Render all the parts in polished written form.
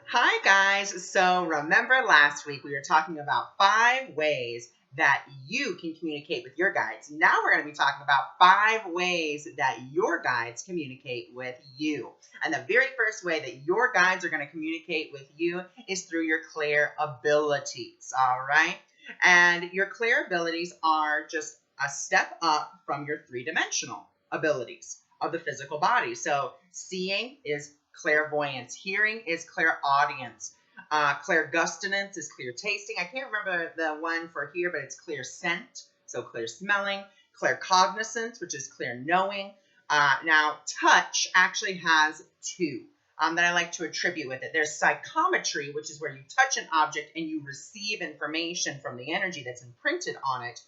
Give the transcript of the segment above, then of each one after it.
Hi, guys. So, remember last week we were talking about 5 ways that you can communicate with your guides. Now, we're going to be talking about 5 ways that your guides communicate with you. And the very first way that your guides are going to communicate with you is through your clair abilities. All right. And your clair abilities are just a step up from your three-dimensional abilities of the physical body. So, seeing is clairvoyance. Hearing is clairaudience. Clairgustinance is clear tasting. I can't remember the one for here, but it's clear scent, so clear smelling. Claircognizance, which is clear knowing. Now, touch actually has two that I like to attribute with it. There's psychometry, which is where you touch an object and you receive information from the energy that's imprinted on it.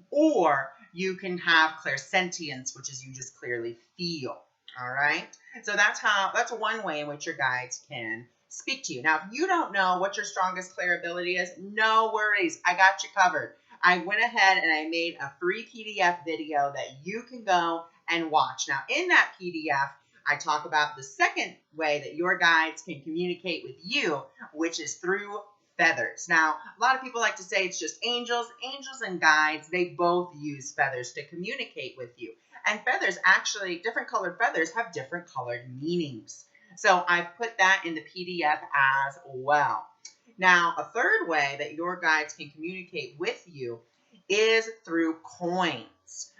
Or you can have clairsentience, which is you just clearly feel. All right. So that's one way in which your guides can speak to you. Now, if you don't know what your strongest clair ability is, no worries. I got you covered. I went ahead and I made a free PDF video that you can go and watch. Now, in that PDF, I talk about the second way that your guides can communicate with you, which is through feathers. Now, a lot of people like to say it's just angels. Angels and guides, they both use feathers to communicate with you. And feathers, actually, different colored feathers have different colored meanings. So I put that in the PDF as well. Now, a third way that your guides can communicate with you is through coins,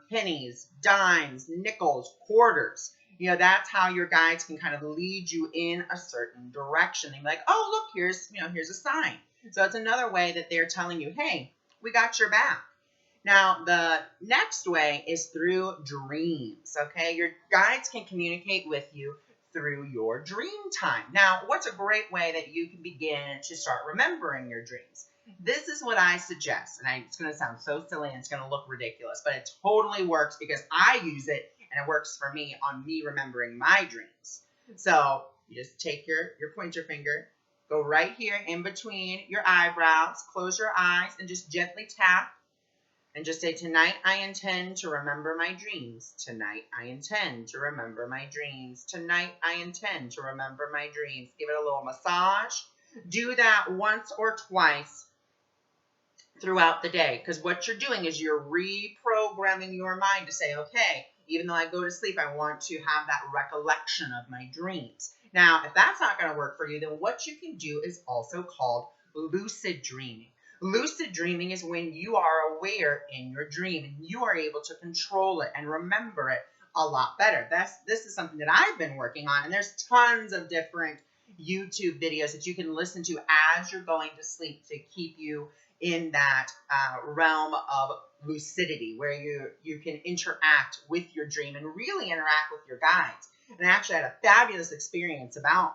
pennies, dimes, nickels, quarters. That's how your guides can kind of lead you in a certain direction. They're like, oh, look, here's a sign. So it's another way that they're telling you, hey, we got your back. Now, the next way is through dreams, okay? Your guides can communicate with you through your dream time. Now, what's a great way that you can begin to start remembering your dreams? This is what I suggest, and it's going to sound so silly and it's going to look ridiculous, but it totally works because I use it and it works for me on me remembering my dreams. So you just take your pointer finger, go right here in between your eyebrows, close your eyes, and just gently tap. And just say, tonight I intend to remember my dreams. Tonight I intend to remember my dreams. Tonight I intend to remember my dreams. Give it a little massage. Do that once or twice throughout the day. Because what you're doing is you're reprogramming your mind to say, okay, even though I go to sleep, I want to have that recollection of my dreams. Now, if that's not going to work for you, then what you can do is also called lucid dreaming. Lucid dreaming is when you are aware in your dream and you are able to control it and remember it a lot better. This is something that I've been working on, and there's tons of different YouTube videos that you can listen to as you're going to sleep to keep you in that realm of lucidity where you can interact with your dream and really interact with your guides. And I actually had a fabulous experience about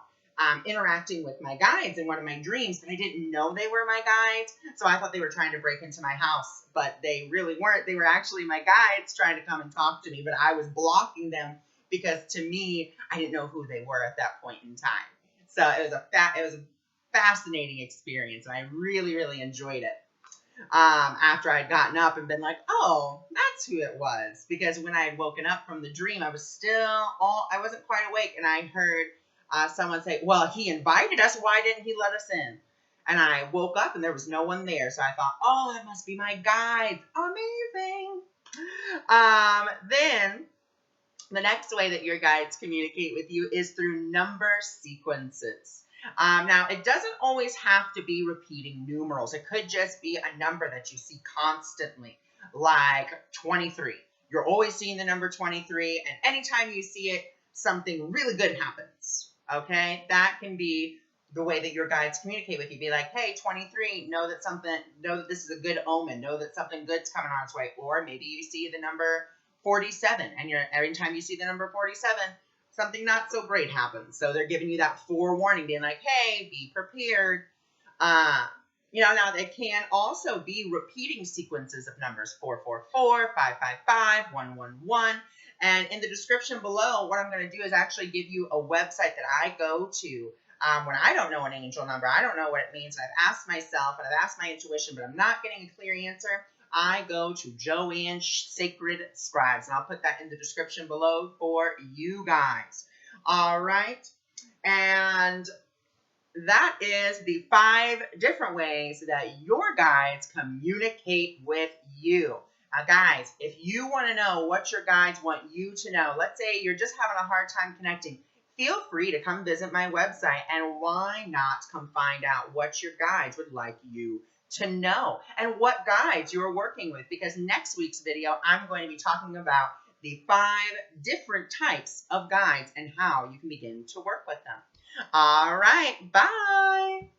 interacting with my guides in one of my dreams, but I didn't know they were my guides. So I thought they were trying to break into my house, but they really weren't. They were actually my guides trying to come and talk to me, but I was blocking them because to me, I didn't know who they were at that point in time. So it was a fascinating experience, and I really, really enjoyed it. After I'd gotten up and been like, oh, that's who it was. Because when I had woken up from the dream, I wasn't quite awake, and I heard someone say, well, he invited us. Why didn't he let us in? And I woke up and there was no one there. So I thought, oh, that must be my guides. Amazing. Then the next way that your guides communicate with you is through number sequences. Now, it doesn't always have to be repeating numerals. It could just be a number that you see constantly, like 23. You're always seeing the number 23, and anytime you see it, something really good happens. Okay? That can be the way that your guides communicate with you. Be like, hey, 23, know that this is a good omen. Know that something good's coming on its way. Or maybe you see the number 47, and every time you see the number 47, something not so great happens. So they're giving you that forewarning, being like, hey, be prepared. Now they can also be repeating sequences of numbers 444, 555, 111. And in the description below, what I'm going to do is actually give you a website that I go to when I don't know an angel number. I don't know what it means. And I've asked myself and I've asked my intuition, but I'm not getting a clear answer. I go to Joanne Sacred Scribes, and I'll put that in the description below for you guys. All right. And that is the 5 different ways that your guides communicate with you. Now, guys, if you want to know what your guides want you to know, let's say you're just having a hard time connecting, feel free to come visit my website. And why not come find out what your guides would like you to know and what guides you're working with? Because next week's video, I'm going to be talking about the 5 different types of guides and how you can begin to work with them. All right. Bye.